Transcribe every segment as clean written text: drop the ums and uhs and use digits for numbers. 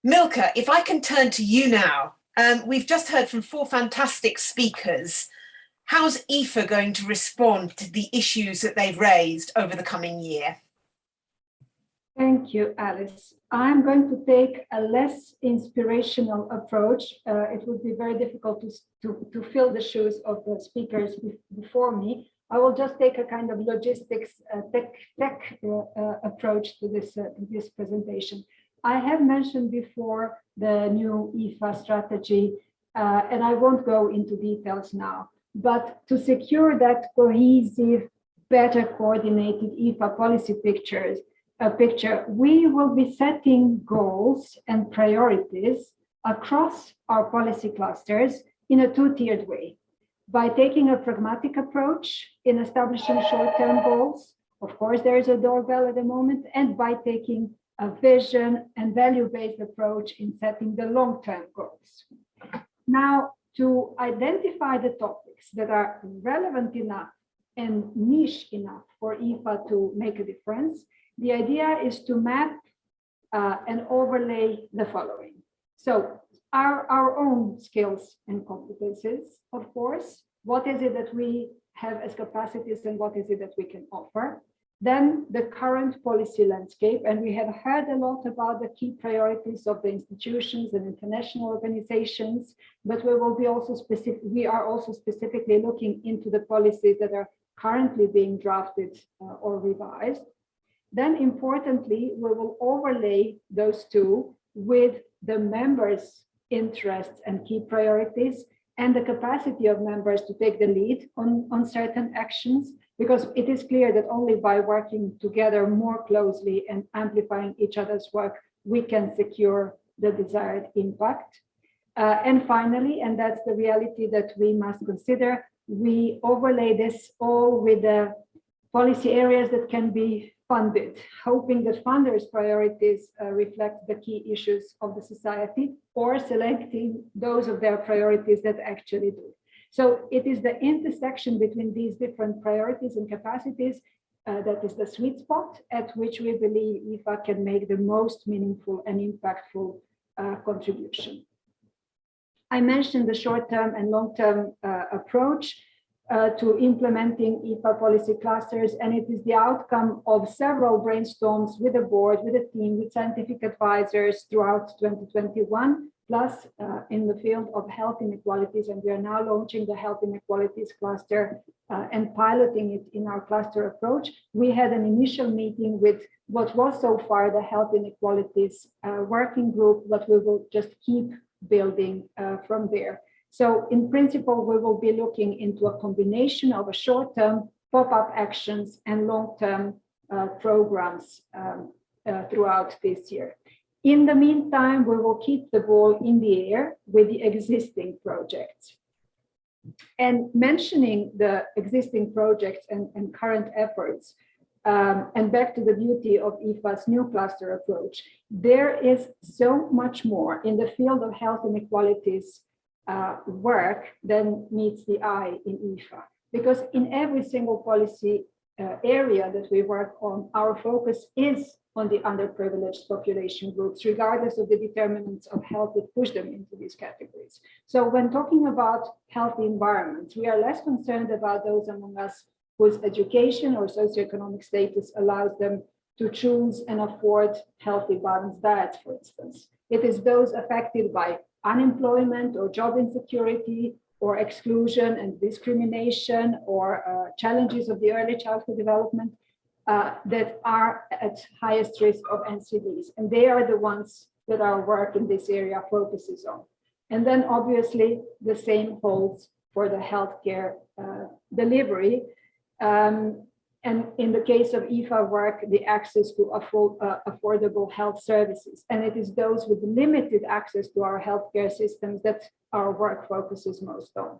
Milka, if I can turn to you now, we've just heard from four fantastic speakers. How's EPHA going to respond to the issues that they've raised over the coming year? Thank you, Alice. I'm going to take a less inspirational approach. It would be very difficult to fill the shoes of the speakers before me. I will just take a kind of logistics tech approach to this presentation. I have mentioned before the new EPHA strategy, and I won't go into details now, but to secure that cohesive, better coordinated EPHA policy picture, we will be setting goals and priorities across our policy clusters in a two-tiered way. By taking a pragmatic approach in establishing short-term goals, of course, there is a doorbell at the moment, and by taking a vision and value-based approach in setting the long-term goals. Now, to identify the topics that are relevant enough and niche enough for EPHA to make a difference, the idea is to map and overlay the following. So our own skills and competences, of course, what is it that we have as capacities and what is it that we can offer? Then the current policy landscape, and we have heard a lot about the key priorities of the institutions and international organizations, but we will be also we are also specifically looking into the policies that are currently being drafted or revised. Then importantly, we will overlay those two with the members' interests and key priorities and the capacity of members to take the lead on certain actions, because it is clear that only by working together more closely and amplifying each other's work, we can secure the desired impact. And finally, and that's the reality that we must consider, we overlay this all with the policy areas that can be funded, hoping that funders' priorities reflect the key issues of the society, or selecting those of their priorities that actually do. So it is the intersection between these different priorities and capacities that is the sweet spot at which we believe EPHA can make the most meaningful and impactful contribution. I mentioned the short-term and long-term approach to implementing EPHA policy clusters, and it is the outcome of several brainstorms with the board, with the team, with scientific advisors throughout 2021, plus in the field of health inequalities, and we are now launching the health inequalities cluster and piloting it in our cluster approach. We had an initial meeting with what was so far the health inequalities working group, but we will just keep building from there. So in principle, we will be looking into a combination of a short-term pop-up actions and long-term programs throughout this year. In the meantime, we will keep the ball in the air with the existing projects. And mentioning the existing projects and current efforts, and back to the beauty of EPHA's new cluster approach, there is so much more in the field of health inequalities work than meets the eye in EPHA. Because in every single policy area that we work on, our focus is on the underprivileged population groups, regardless of the determinants of health that push them into these categories. So when talking about healthy environments, we are less concerned about those among us whose education or socioeconomic status allows them to choose and afford healthy balanced diets, for instance. It is those affected by unemployment or job insecurity or exclusion and discrimination or challenges of the early childhood development that are at highest risk of NCDs. And they are the ones that our work in this area focuses on. And then obviously the same holds for the healthcare delivery. And in the case of EPHA work, the access to affordable health services. And it is those with limited access to our healthcare systems that our work focuses most on.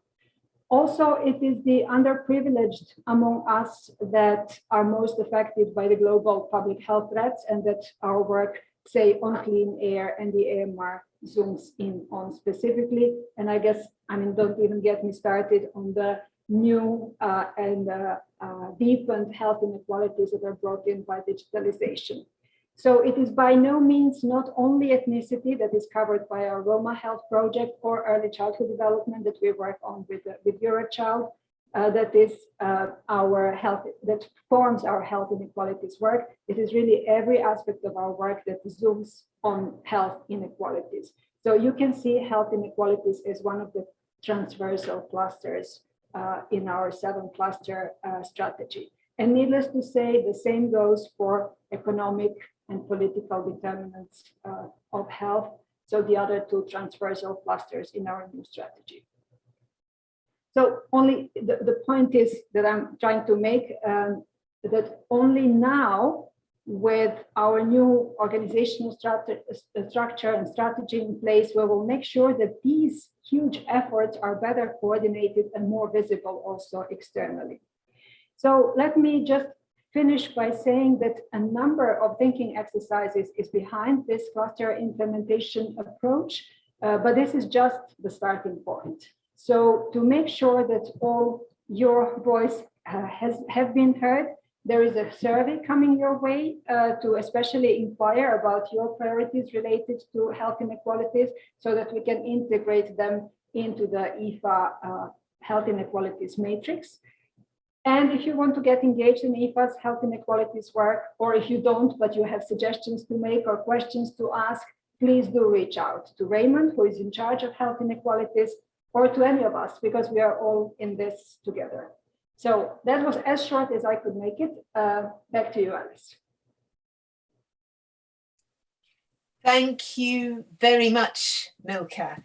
Also, it is the underprivileged among us that are most affected by the global public health threats, and that our work, say, on clean air and the AMR zooms in on specifically. And I guess, I mean, don't even get me started on the new and deepened health inequalities that are brought in by digitalization. So it is by no means not only ethnicity that is covered by our Roma Health Project or early childhood development that we work on with Eurochild, that is our health, that forms our health inequalities work. It is really every aspect of our work that zooms on health inequalities. So you can see health inequalities as one of the transversal clusters in our 7-cluster strategy. And needless to say, the same goes for economic and political determinants of health. So the other 2 transversal clusters in our new strategy. So only the point is that I'm trying to make that only now with our new organizational structure and strategy in place, we will make sure that these huge efforts are better coordinated and more visible also externally. So let me just finish by saying that a number of thinking exercises is behind this cluster implementation approach, but this is just the starting point. So to make sure that all your voice have been heard, there is a survey coming your way to especially inquire about your priorities related to health inequalities so that we can integrate them into the EPHA health inequalities matrix. And if you want to get engaged in EPHA's health inequalities work, or if you don't, but you have suggestions to make or questions to ask, please do reach out to Raymond, who is in charge of health inequalities, or to any of us, because we are all in this together. So that was as short as I could make it. Back to you, Alice. Thank you very much, Milka.